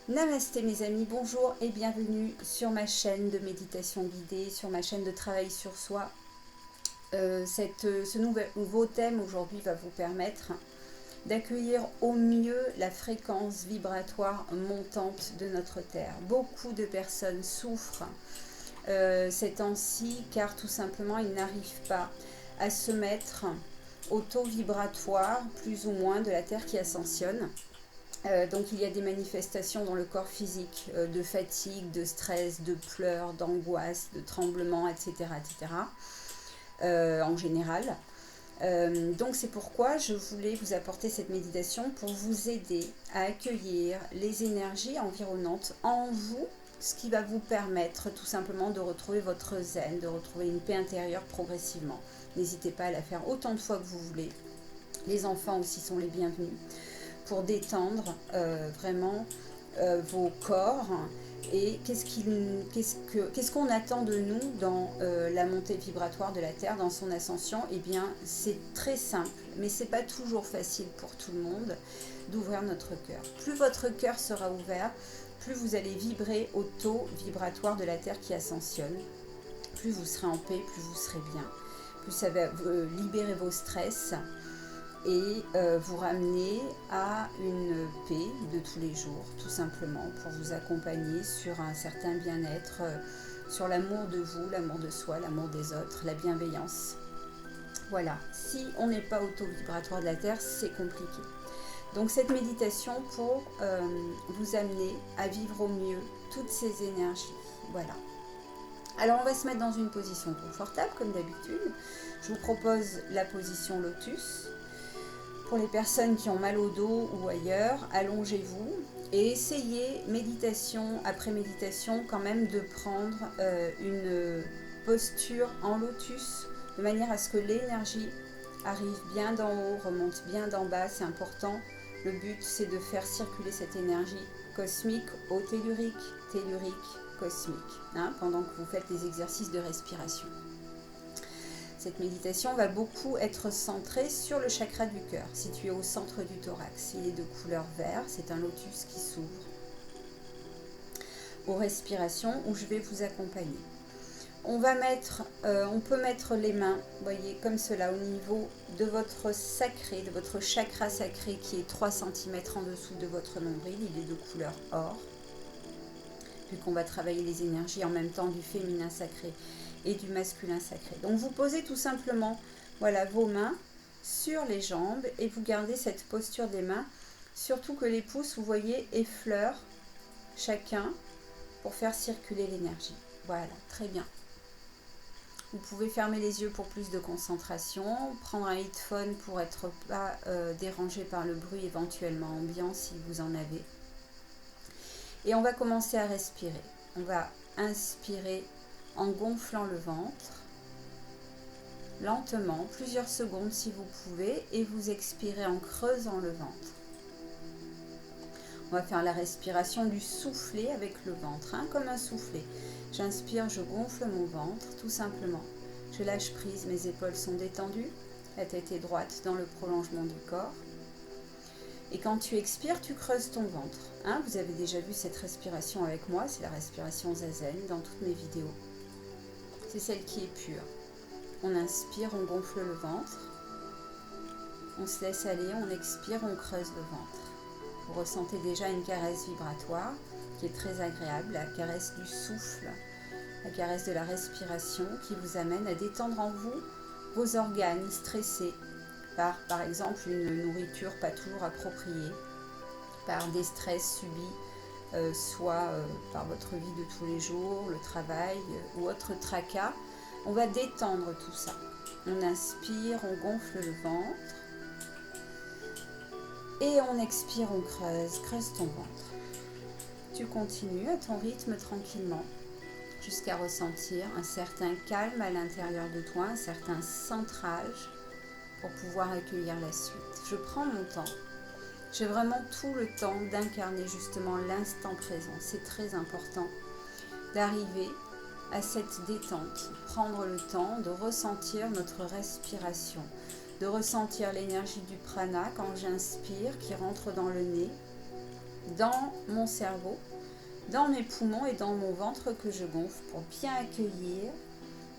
Namasté mes amis, bonjour et bienvenue sur ma chaîne de méditation guidée, sur ma chaîne de travail sur soi. Ce nouveau thème aujourd'hui va vous permettre d'accueillir au mieux la fréquence vibratoire montante de notre Terre. Beaucoup de personnes souffrent ces temps-ci car tout simplement ils n'arrivent pas à se mettre au taux vibratoire plus ou moins de la Terre qui ascensionne. Donc il y a des manifestations dans le corps physique de fatigue, de stress, de pleurs, d'angoisse, de tremblements, etc. etc. En général. Donc c'est pourquoi je voulais vous apporter cette méditation pour vous aider à accueillir les énergies environnantes en vous, ce qui va vous permettre tout simplement de retrouver votre zen, de retrouver une paix intérieure progressivement. N'hésitez pas à la faire autant de fois que vous voulez. Les enfants aussi sont les bienvenus pour détendre vraiment vos corps. Et qu'est-ce qu'on attend de nous dans la montée vibratoire de la Terre, dans son ascension? Eh bien, c'est très simple, mais c'est pas toujours facile pour tout le monde d'ouvrir notre cœur. Plus votre cœur sera ouvert, plus vous allez vibrer au taux vibratoire de la Terre qui ascensionne. Plus vous serez en paix, plus vous serez bien. Plus ça va libérer vos stress et vous ramener à une paix de tous les jours, tout simplement, pour vous accompagner sur un certain bien-être, sur l'amour de vous, l'amour de soi, l'amour des autres, la bienveillance. Voilà, si on n'est pas au taux vibratoire de la Terre, c'est compliqué. Donc cette méditation pour vous amener à vivre au mieux toutes ces énergies. Voilà. Alors on va se mettre dans une position confortable comme d'habitude. Je vous propose la position lotus. Pour les personnes qui ont mal au dos ou ailleurs, allongez-vous et essayez, méditation après méditation, quand même de prendre une posture en lotus, de manière à ce que l'énergie arrive bien d'en haut, remonte bien d'en bas, c'est important. Le but, c'est de faire circuler cette énergie cosmique au tellurique, cosmique, pendant que vous faites les exercices de respiration. Cette méditation va beaucoup être centrée sur le chakra du cœur, situé au centre du thorax. Il est de couleur vert, c'est un lotus qui s'ouvre aux respirations où je vais vous accompagner. On peut mettre les mains, voyez, comme cela, au niveau de votre sacré, de votre chakra sacré qui est 3 cm en dessous de votre nombril. Il est de couleur or, vu qu'on va travailler les énergies en même temps du féminin sacré et du masculin sacré. Donc vous posez tout simplement vos mains sur les jambes et vous gardez cette posture des mains, surtout que les pouces, vous voyez, effleurent chacun pour faire circuler l'énergie. Voilà, très bien. Vous pouvez fermer les yeux pour plus de concentration, prendre un headphone pour être pas dérangé par le bruit éventuellement ambiant si vous en avez. Et on va commencer à respirer. On va inspirer en gonflant le ventre, lentement, plusieurs secondes si vous pouvez, et vous expirez en creusant le ventre. On va faire la respiration du soufflet avec le ventre, comme un soufflet. J'inspire, je gonfle mon ventre, tout simplement. Je lâche prise, mes épaules sont détendues, la tête est droite dans le prolongement du corps. Et quand tu expires, tu creuses ton ventre. Vous avez déjà vu cette respiration avec moi, c'est la respiration zazen dans toutes mes vidéos. C'est celle qui est pure. On inspire, on gonfle le ventre. On se laisse aller, on expire, on creuse le ventre. Vous ressentez déjà une caresse vibratoire qui est très agréable, la caresse du souffle, la caresse de la respiration qui vous amène à détendre en vous vos organes stressés par exemple, une nourriture pas toujours appropriée, par des stress subis, soit par votre vie de tous les jours, le travail ou autre tracas. On va détendre tout ça. On inspire, on gonfle le ventre. Et on expire, on creuse ton ventre. Tu continues à ton rythme tranquillement, jusqu'à ressentir un certain calme à l'intérieur de toi, un certain centrage pour pouvoir accueillir la suite. Je prends mon temps. J'ai vraiment tout le temps d'incarner justement l'instant présent. C'est très important d'arriver à cette détente, prendre le temps de ressentir notre respiration, de ressentir l'énergie du prana quand j'inspire qui rentre dans le nez dans mon cerveau, dans mes poumons et dans mon ventre que je gonfle pour bien accueillir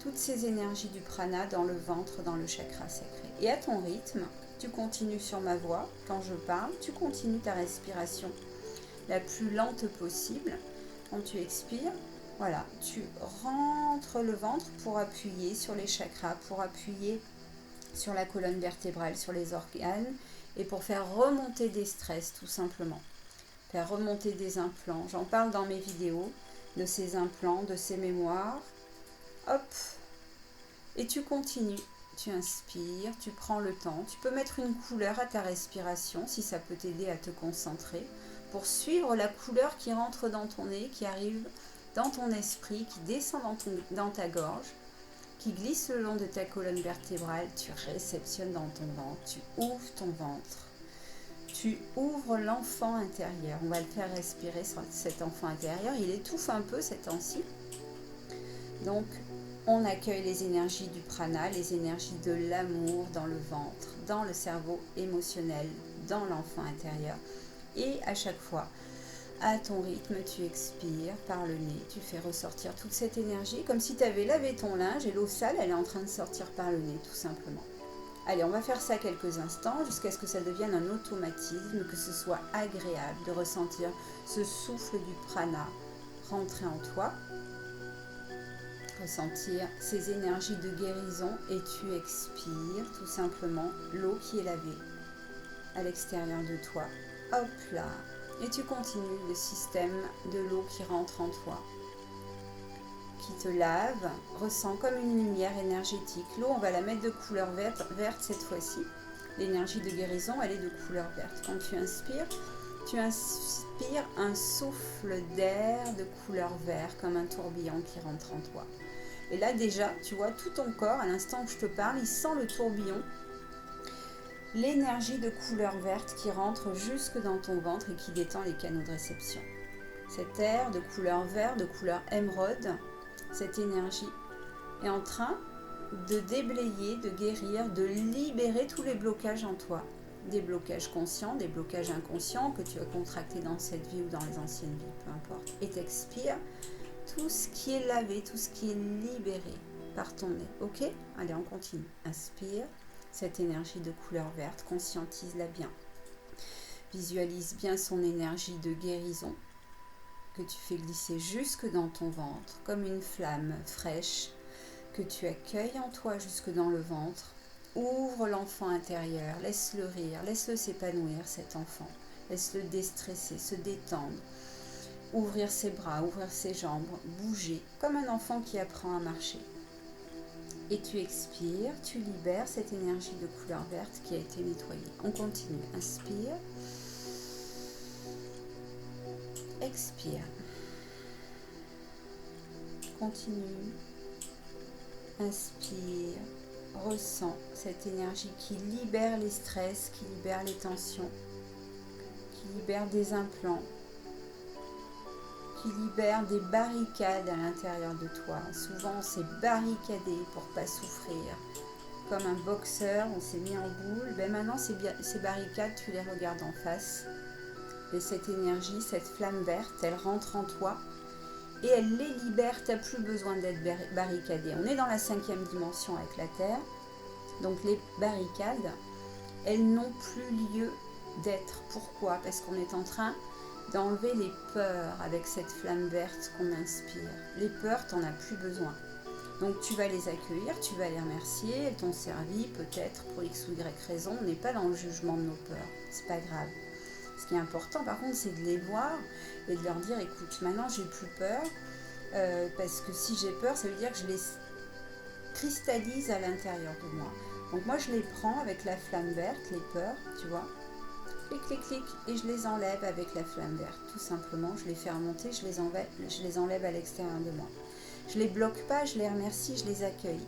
toutes ces énergies du prana dans le ventre, dans le chakra sacré. Et à ton rythme, tu continues sur ma voix. Quand je parle, tu continues ta respiration la plus lente possible. Quand tu expires, voilà, tu rentres le ventre pour appuyer sur les chakras, pour appuyer sur la colonne vertébrale, sur les organes et pour faire remonter des stress tout simplement. Faire remonter des implants. J'en parle dans mes vidéos de ces implants, de ces mémoires. Hop, et tu continues, tu inspires, tu prends le temps, tu peux mettre une couleur à ta respiration si ça peut t'aider à te concentrer pour suivre la couleur qui rentre dans ton nez, qui arrive dans ton esprit, qui descend dans ta gorge, qui glisse le long de ta colonne vertébrale, tu réceptionnes dans ton ventre, tu ouvres ton ventre, tu ouvres l'enfant intérieur. On va le faire respirer sur cet enfant intérieur, il étouffe un peu ces temps-ci. Donc, on accueille les énergies du prana, les énergies de l'amour dans le ventre, dans le cerveau émotionnel, dans l'enfant intérieur. Et à chaque fois, à ton rythme, tu expires par le nez, tu fais ressortir toute cette énergie, comme si tu avais lavé ton linge et l'eau sale, elle est en train de sortir par le nez, tout simplement. Allez, on va faire ça quelques instants, jusqu'à ce que ça devienne un automatisme, que ce soit agréable de ressentir ce souffle du prana rentrer en toi. Ressentir ces énergies de guérison et tu expires tout simplement l'eau qui est lavée à l'extérieur de toi. Hop là. Et tu continues le système de l'eau qui rentre en toi, qui te lave, ressent comme une lumière énergétique. L'eau, on va la mettre de couleur verte cette fois-ci. L'énergie de guérison, elle est de couleur verte. Quand tu inspires un souffle d'air de couleur vert, comme un tourbillon qui rentre en toi. Et là déjà, tu vois, tout ton corps, à l'instant où je te parle, il sent le tourbillon, l'énergie de couleur verte qui rentre jusque dans ton ventre et qui détend les canaux de réception. Cet air de couleur vert, de couleur émeraude, cette énergie est en train de déblayer, de guérir, de libérer tous les blocages en toi. Des blocages conscients, des blocages inconscients que tu as contractés dans cette vie ou dans les anciennes vies, peu importe. Et t'expires tout ce qui est lavé, tout ce qui est libéré par ton nez. Ok? Allez, on continue. Inspire cette énergie de couleur verte, conscientise-la bien. Visualise bien son énergie de guérison que tu fais glisser jusque dans ton ventre, comme une flamme fraîche que tu accueilles en toi jusque dans le ventre. Ouvre l'enfant intérieur, laisse-le rire, laisse-le s'épanouir cet enfant. Laisse-le déstresser, se détendre. Ouvrir ses bras, ouvrir ses jambes, bouger, comme un enfant qui apprend à marcher. Et tu expires, tu libères cette énergie de couleur verte qui a été nettoyée. On continue. Inspire. Expire. Continue. Inspire. Ressens cette énergie qui libère les stress, qui libère les tensions, qui libère des implants, qui libère des barricades à l'intérieur de toi. Souvent, on s'est barricadé pour ne pas souffrir. Comme un boxeur, on s'est mis en boule. Ben maintenant, ces barricades, tu les regardes en face. Et cette énergie, cette flamme verte, elle rentre en toi et elle les libère. Tu n'as plus besoin d'être barricadé. On est dans la 5e dimension avec la Terre. Donc les barricades, elles n'ont plus lieu d'être. Pourquoi? Parce qu'on est en train d'enlever les peurs avec cette flamme verte qu'on inspire. Les peurs, tu n'en as plus besoin. Donc tu vas les accueillir, tu vas les remercier, elles t'ont servi peut-être pour X ou Y raison. On n'est pas dans le jugement de nos peurs, c'est pas grave. Ce qui est important par contre, c'est de les voir et de leur dire, écoute, maintenant j'ai plus peur, parce que si j'ai peur, ça veut dire que je les cristallise à l'intérieur de moi. Donc moi je les prends avec la flamme verte, les peurs, tu vois, clic, clic, clic, et je les enlève avec la flamme verte, tout simplement. Je les fais remonter, je les enlève à l'extérieur de moi. Je les bloque pas, je les remercie, je les accueille.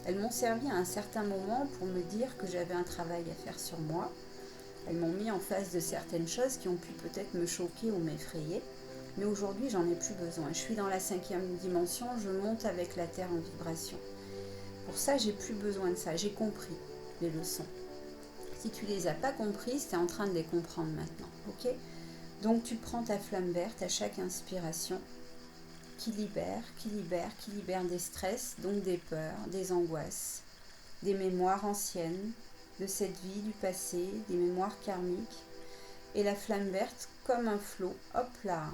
Elles m'ont servi à un certain moment pour me dire que j'avais un travail à faire sur moi. Elles m'ont mis en face de certaines choses qui ont pu peut-être me choquer ou m'effrayer. Mais aujourd'hui, j'en ai plus besoin. Je suis dans la 5e dimension, je monte avec la Terre en vibration. Pour ça, j'ai plus besoin de ça. J'ai compris les leçons. Si tu les as pas comprises, tu es en train de les comprendre maintenant. Ok? Donc tu prends ta flamme verte à chaque inspiration qui libère des stress, donc des peurs, des angoisses, des mémoires anciennes de cette vie, du passé, des mémoires karmiques. Et la flamme verte, comme un flot, hop là,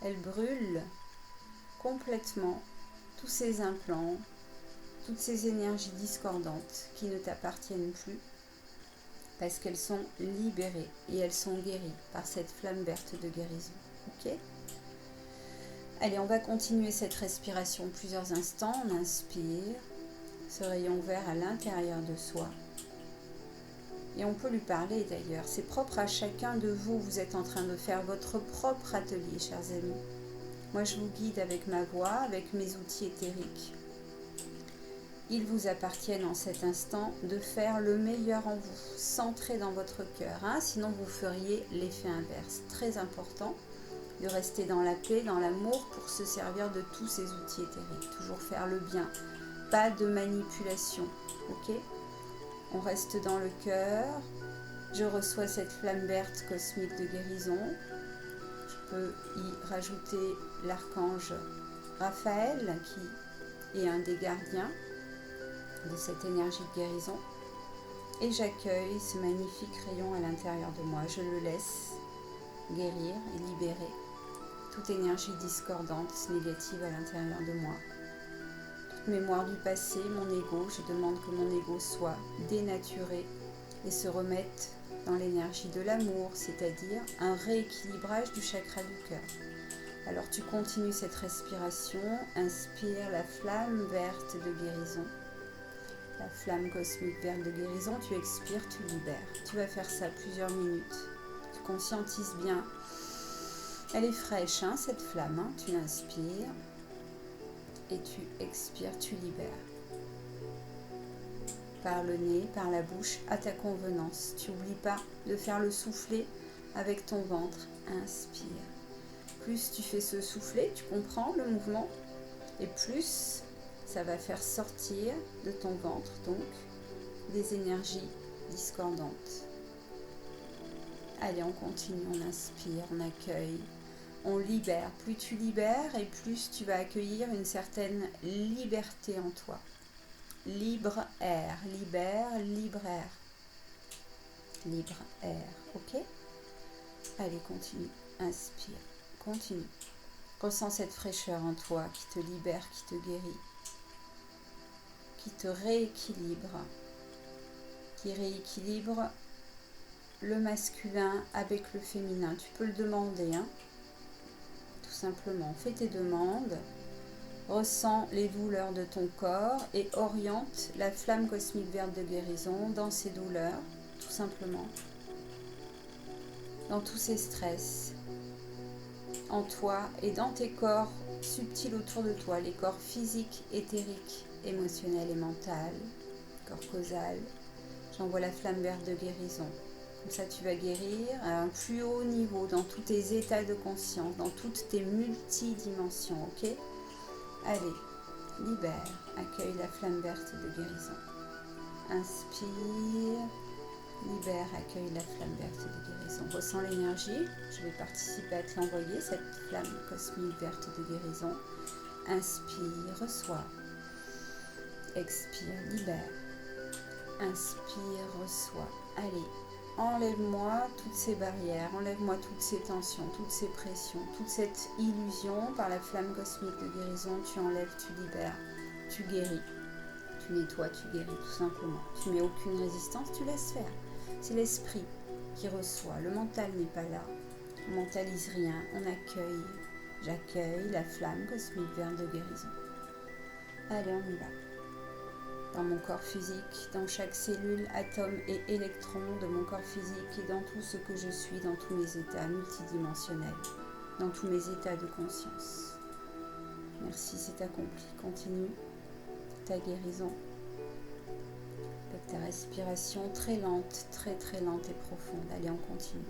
elle brûle complètement tous ces implants, toutes ces énergies discordantes qui ne t'appartiennent plus, parce qu'elles sont libérées et elles sont guéries par cette flamme verte de guérison. Ok ? Allez, on va continuer cette respiration plusieurs instants. On inspire, ce rayon vert à l'intérieur de soi. Et on peut lui parler d'ailleurs. C'est propre à chacun de vous. Vous êtes en train de faire votre propre atelier, chers amis. Moi, je vous guide avec ma voix, avec mes outils éthériques. Il vous appartient en cet instant de faire le meilleur en vous, centré dans votre cœur. Sinon, vous feriez l'effet inverse. Très important de rester dans la paix, dans l'amour, pour se servir de tous ces outils éthériques. Toujours faire le bien. Pas de manipulation. Ok ? On reste dans le cœur. Je reçois cette flamme verte cosmique de guérison. Je peux y rajouter l'archange Raphaël, qui est un des gardiens de cette énergie de guérison. Et j'accueille ce magnifique rayon à l'intérieur de moi. Je le laisse guérir et libérer toute énergie discordante, négative à l'intérieur de moi. Toute mémoire du passé, mon ego, je demande que mon ego soit dénaturé et se remette dans l'énergie de l'amour, c'est-à-dire un rééquilibrage du chakra du cœur. Alors tu continues cette respiration, inspire la flamme verte de guérison. La flamme cosmique verte de guérison, tu expires, tu libères. Tu vas faire ça plusieurs minutes. Tu conscientises bien. Elle est fraîche, cette flamme. Tu inspires et tu expires, tu libères. Par le nez, par la bouche, à ta convenance. Tu n'oublies pas de faire le soufflet avec ton ventre. Inspire. Plus tu fais ce soufflet, tu comprends le mouvement, et plus ça va faire sortir de ton ventre, donc, des énergies discordantes. Allez, on continue, on inspire, on accueille, on libère. Plus tu libères et plus tu vas accueillir une certaine liberté en toi. Libre air, libère, libre air. Libre air, ok ? Allez, continue, inspire, continue. Ressens cette fraîcheur en toi qui te libère, qui te guérit, qui te rééquilibre, qui rééquilibre le masculin avec le féminin. Tu peux le demander, tout simplement. Fais tes demandes, ressens les douleurs de ton corps et oriente la flamme cosmique verte de guérison dans ces douleurs, tout simplement, dans tous ces stress, en toi et dans tes corps subtils autour de toi, les corps physiques, éthériques, émotionnels et mentaux, corps causal. J'envoie la flamme verte de guérison. Comme ça, tu vas guérir à un plus haut niveau, dans tous tes états de conscience, dans toutes tes multidimensions, ok ? Allez, libère, accueille la flamme verte de guérison. Inspire, libère, accueille la flamme verte de guérison. Ressens l'énergie, je vais participer à te l'envoyer, cette flamme cosmique verte de guérison. Inspire, reçois. Expire, libère. Inspire, reçois. Allez, enlève-moi toutes ces barrières, enlève-moi toutes ces tensions, toutes ces pressions, toute cette illusion par la flamme cosmique de guérison. Tu enlèves, tu libères, tu guéris, tu nettoies, tu guéris tout simplement. Tu mets aucune résistance, tu laisses faire. C'est l'esprit qui reçoit, le mental n'est pas là. On ne mentalise rien, on accueille. J'accueille la flamme cosmique verte de guérison. Allez, on y va. Dans mon corps physique, dans chaque cellule, atome et électron de mon corps physique et dans tout ce que je suis, dans tous mes états multidimensionnels, dans tous mes états de conscience. Merci, c'est accompli. Continue ta guérison avec ta respiration très lente, très très lente et profonde. Allez, on continue.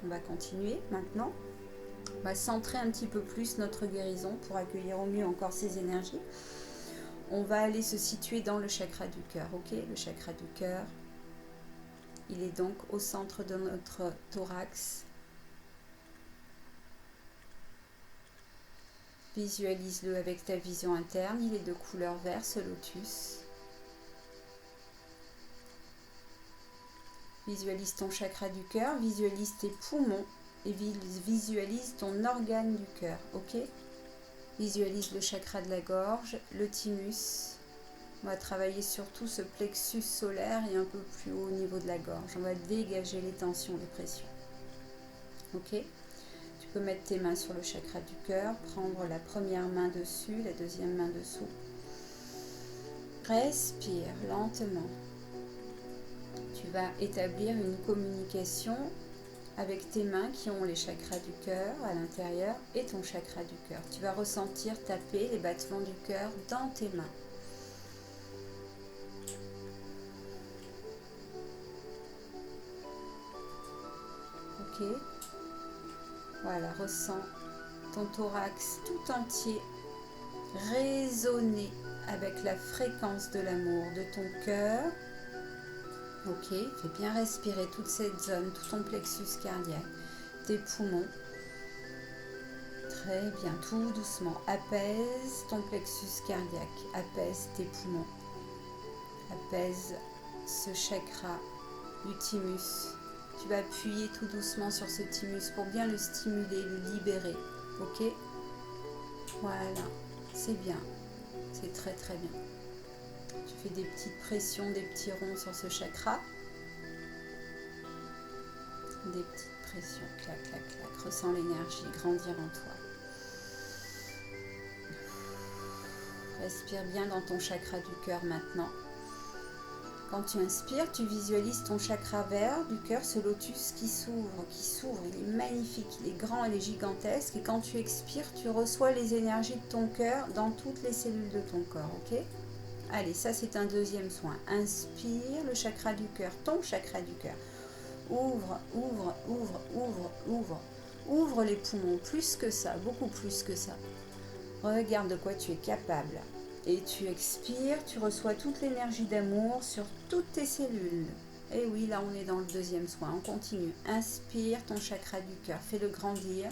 On va continuer maintenant. On va centrer un petit peu plus notre guérison pour accueillir au mieux encore ces énergies. On va aller se situer dans le chakra du cœur, ok? Le chakra du cœur, il est donc au centre de notre thorax. Visualise-le avec ta vision interne, il est de couleur vert, ce lotus. Visualise ton chakra du cœur, visualise tes poumons et visualise ton organe du cœur, ok? Visualise le chakra de la gorge, le thymus. On va travailler surtout ce plexus solaire et un peu plus haut au niveau de la gorge. On va dégager les tensions, les pressions. Ok? Tu peux mettre tes mains sur le chakra du cœur, prendre la première main dessus, la deuxième main dessous. Respire lentement. Tu vas établir une communication avec tes mains qui ont les chakras du cœur à l'intérieur et ton chakra du cœur. Tu vas ressentir taper les battements du cœur dans tes mains. Ok? Voilà, ressens ton thorax tout entier résonner avec la fréquence de l'amour de ton cœur. Ok, fais bien respirer toute cette zone, tout ton plexus cardiaque, tes poumons. Très bien, tout doucement. Apaise ton plexus cardiaque, apaise tes poumons, apaise ce chakra du thymus. Tu vas appuyer tout doucement sur ce thymus pour bien le stimuler, le libérer. Ok? Voilà, c'est bien, c'est très très bien. Tu fais des petites pressions, des petits ronds sur ce chakra. Des petites pressions, clac, clac, clac. Ressens l'énergie grandir en toi. Respire bien dans ton chakra du cœur maintenant. Quand tu inspires, tu visualises ton chakra vert du cœur, ce lotus qui s'ouvre. Il est magnifique, il est grand, il est gigantesque. Et quand tu expires, tu reçois les énergies de ton cœur dans toutes les cellules de ton corps, ok? Allez, ça c'est un deuxième soin. Inspire le chakra du cœur, ton chakra du cœur. Ouvre, ouvre, ouvre, ouvre, ouvre. Ouvre les poumons, plus que ça, beaucoup plus que ça. Regarde de quoi tu es capable. Et tu expires, tu reçois toute l'énergie d'amour sur toutes tes cellules. Et oui, là on est dans le deuxième soin, on continue. Inspire ton chakra du cœur, fais-le grandir.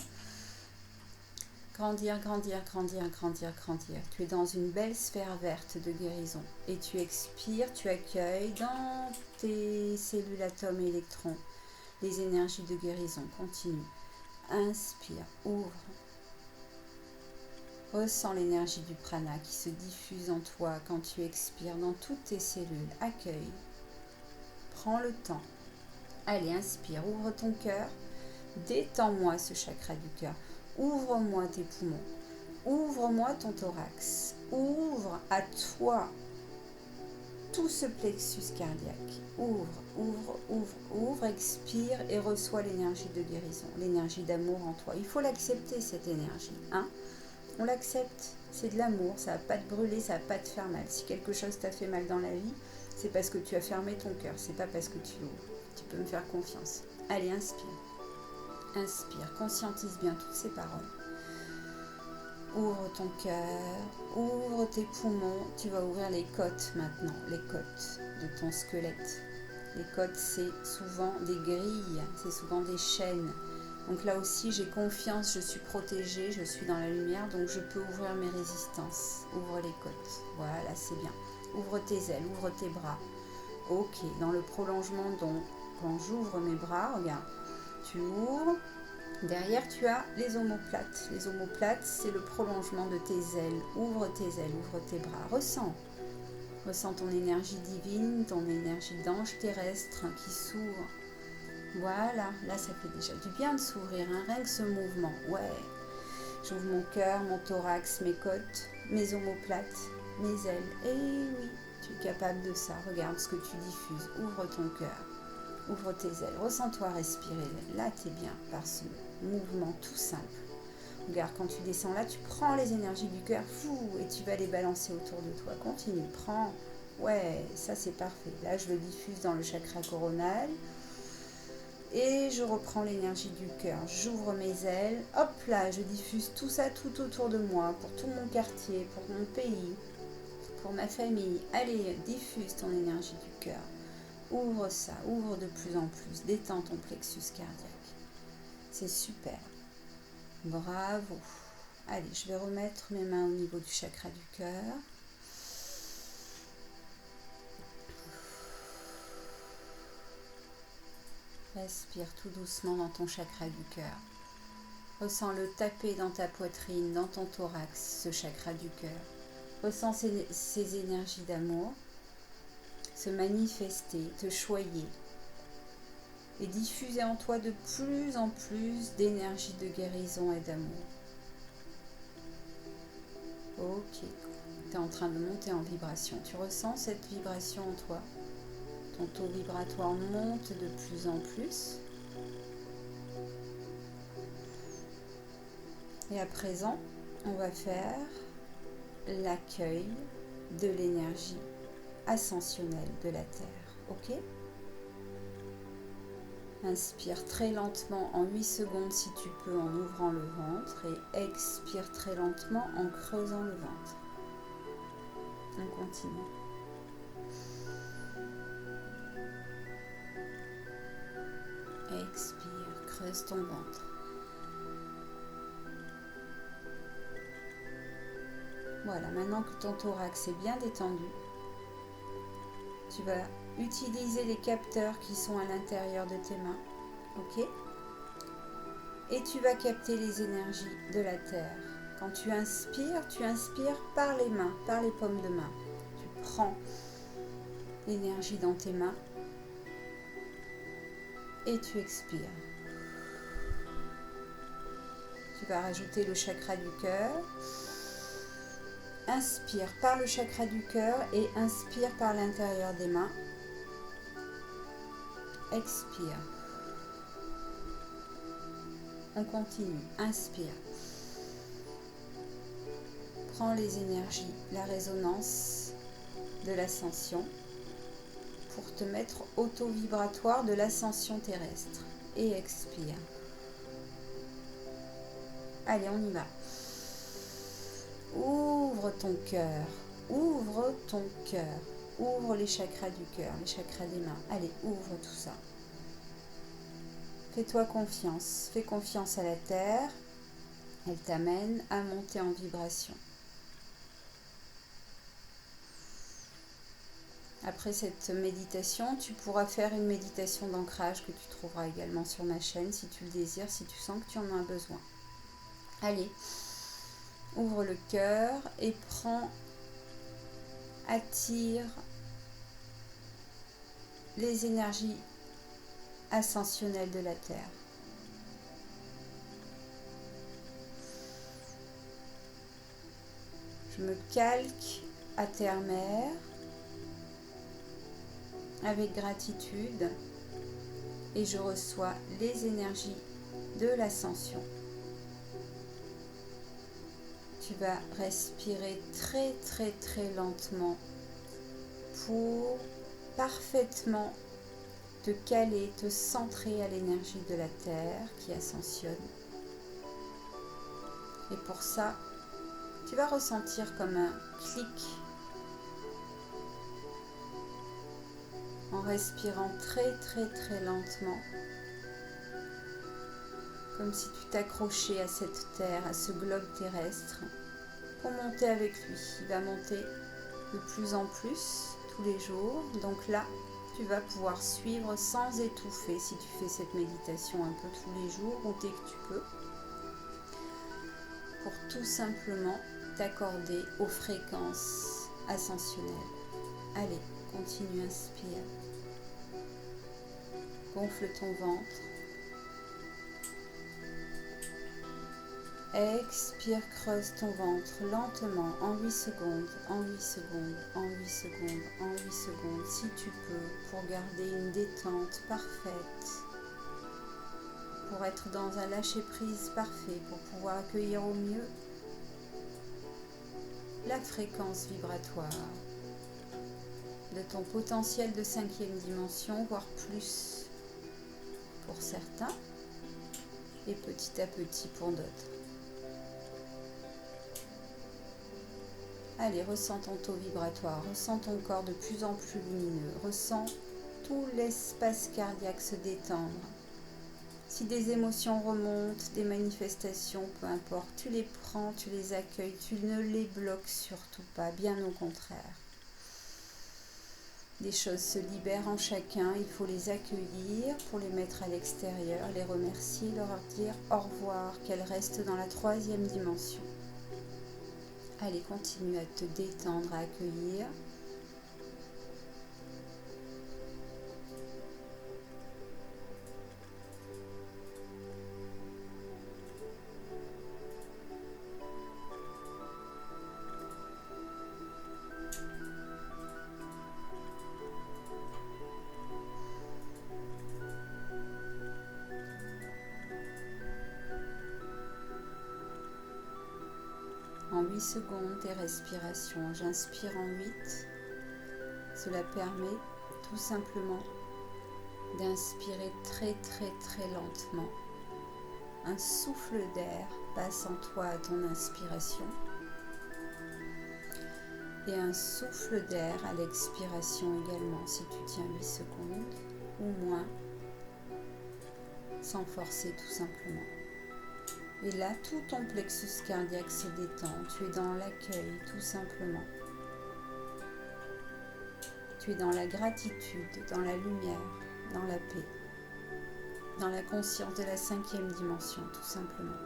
Grandir, grandir, grandir, grandir, grandir. Tu es dans une belle sphère verte de guérison. Et tu expires, tu accueilles dans tes cellules atomes et électrons les énergies de guérison. Continue. Inspire, ouvre. Ressens l'énergie du prana qui se diffuse en toi quand tu expires dans toutes tes cellules. Accueille. Prends le temps. Allez, inspire, ouvre ton cœur. Détends-moi ce chakra du cœur. Ouvre-moi tes poumons. Ouvre-moi ton thorax. Ouvre à toi tout ce plexus cardiaque. Ouvre, ouvre, ouvre, ouvre, expire et reçois l'énergie de guérison, l'énergie d'amour en toi. Il faut l'accepter, cette énergie. Hein? On l'accepte, c'est de l'amour, ça va pas te brûler, ça va pas te faire mal. Si quelque chose t'a fait mal dans la vie, c'est parce que tu as fermé ton cœur, c'est pas parce que tu l'ouvres. Tu peux me faire confiance. Allez, inspire. Inspire, conscientise bien toutes ces paroles. Ouvre ton cœur, ouvre tes poumons. Tu vas ouvrir les côtes maintenant, les côtes de ton squelette. Les côtes, c'est souvent des grilles, c'est souvent des chaînes. Donc là aussi, j'ai confiance, je suis protégée, je suis dans la lumière, donc je peux ouvrir mes résistances. Ouvre les côtes, voilà, c'est bien. Ouvre tes ailes, ouvre tes bras. Ok, dans le prolongement, donc, quand j'ouvre mes bras, regarde, tu ouvres. Derrière, tu as les omoplates. Les omoplates, c'est le prolongement de tes ailes. Ouvre tes ailes, ouvre tes bras. Ressens. Ressens ton énergie divine, ton énergie d'ange terrestre qui s'ouvre. Voilà, là ça fait déjà du bien de s'ouvrir, hein, rien que ce mouvement. Ouais, j'ouvre mon cœur, mon thorax, mes côtes, mes omoplates, mes ailes. Et oui, tu es capable de ça. Regarde ce que tu diffuses. Ouvre ton cœur, ouvre tes ailes. Ressens-toi respirer. Là, tu es bien par ce mouvement tout simple. Regarde, quand tu descends là, tu prends les énergies du cœur et tu vas les balancer autour de toi. Continue, prends. Ouais, ça c'est parfait. Là, je le diffuse dans le chakra coronal. Et je reprends l'énergie du cœur. J'ouvre mes ailes. Hop là, je diffuse tout ça tout autour de moi, pour tout mon quartier, pour mon pays, pour ma famille. Allez, diffuse ton énergie du cœur. Ouvre ça, ouvre de plus en plus. Détends ton plexus cardiaque. C'est super. Bravo. Allez, je vais remettre mes mains au niveau du chakra du cœur. Respire tout doucement dans ton chakra du cœur. Ressens-le taper dans ta poitrine, dans ton thorax, ce chakra du cœur. Ressens ces énergies d'amour se manifester, te choyer et diffuser en toi de plus en plus d'énergie de guérison et d'amour. Ok, tu es en train de monter en vibration. Tu ressens cette vibration en toi. Ton taux vibratoire monte de plus en plus. Et à présent, on va faire l'accueil de l'énergie ascensionnelle de la Terre. Ok ? Inspire très lentement en 8 secondes si tu peux en ouvrant le ventre et expire très lentement en creusant le ventre. On continue. Expire, creuse ton ventre. Voilà, maintenant que ton thorax est bien détendu, tu vas utiliser les capteurs qui sont à l'intérieur de tes mains, ok ? Et tu vas capter les énergies de la Terre. Quand tu inspires par les mains, par les paumes de main. Tu prends l'énergie dans tes mains et tu expires. Tu vas rajouter le chakra du cœur. Inspire par le chakra du cœur et inspire par l'intérieur des mains. Expire. On continue. Inspire. Prends les énergies, la résonance de l'ascension pour te mettre au taux vibratoire de l'ascension terrestre. Et expire. Allez, on y va. Ouvre ton cœur. Ouvre ton cœur. Ouvre les chakras du cœur, les chakras des mains. Allez, ouvre tout ça. Fais-toi confiance. Fais confiance à la Terre. Elle t'amène à monter en vibration. Après cette méditation, tu pourras faire une méditation d'ancrage que tu trouveras également sur ma chaîne si tu le désires, si tu sens que tu en as besoin. Allez, ouvre le cœur et attire les énergies ascensionnelles de la Terre. Je me calque à terre-mère avec gratitude et je reçois les énergies de l'ascension. Tu vas respirer très très très lentement pour parfaitement te caler, te centrer à l'énergie de la Terre qui ascensionne. Et pour ça, tu vas ressentir comme un clic en respirant très très très lentement, comme si tu t'accrochais à cette terre, à ce globe terrestre, pour monter avec lui. Il va monter de plus en plus tous les jours. Donc là, tu vas pouvoir suivre sans étouffer si tu fais cette méditation un peu tous les jours ou dès que tu peux, pour tout simplement t'accorder aux fréquences ascensionnelles. Allez, continue, inspire. Gonfle ton ventre. Expire, creuse ton ventre lentement en 8 secondes, en 8 secondes, en 8 secondes, en 8 secondes, si tu peux, pour garder une détente parfaite, pour être dans un lâcher-prise parfait, pour pouvoir accueillir au mieux la fréquence vibratoire de ton potentiel de 5e dimension, voire plus pour certains, et petit à petit pour d'autres. Allez, ressens ton taux vibratoire, ressens ton corps de plus en plus lumineux, ressens tout l'espace cardiaque se détendre. Si des émotions remontent, des manifestations, peu importe, tu les prends, tu les accueilles, tu ne les bloques surtout pas, bien au contraire. Des choses se libèrent en chacun, il faut les accueillir pour les mettre à l'extérieur, les remercier, leur dire au revoir, qu'elles restent dans la 3e dimension. Allez, continue à te détendre, à accueillir. En 8 secondes, tes respirations. J'inspire en 8. Cela permet tout simplement d'inspirer très lentement. Un souffle d'air passe en toi à ton inspiration et un souffle d'air à l'expiration également si tu tiens 8 secondes ou moins, sans forcer tout simplement. Et là, tout ton plexus cardiaque se détend. Tu es dans l'accueil, tout simplement. Tu es dans la gratitude, dans la lumière, dans la paix, dans la conscience de la 5e dimension, tout simplement.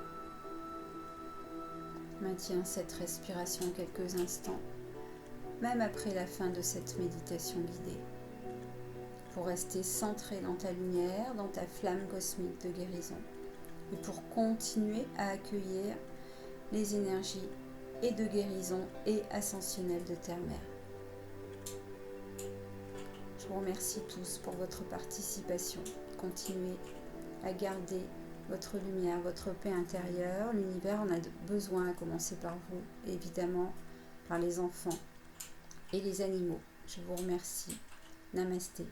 Maintiens cette respiration quelques instants, même après la fin de cette méditation guidée, pour rester centré dans ta lumière, dans ta flamme cosmique de guérison. Et pour continuer à accueillir les énergies et de guérison et ascensionnelle de Terre-Mère. Je vous remercie tous pour votre participation. Continuez à garder votre lumière, votre paix intérieure. L'univers en a besoin, à commencer par vous, évidemment par les enfants et les animaux. Je vous remercie. Namasté.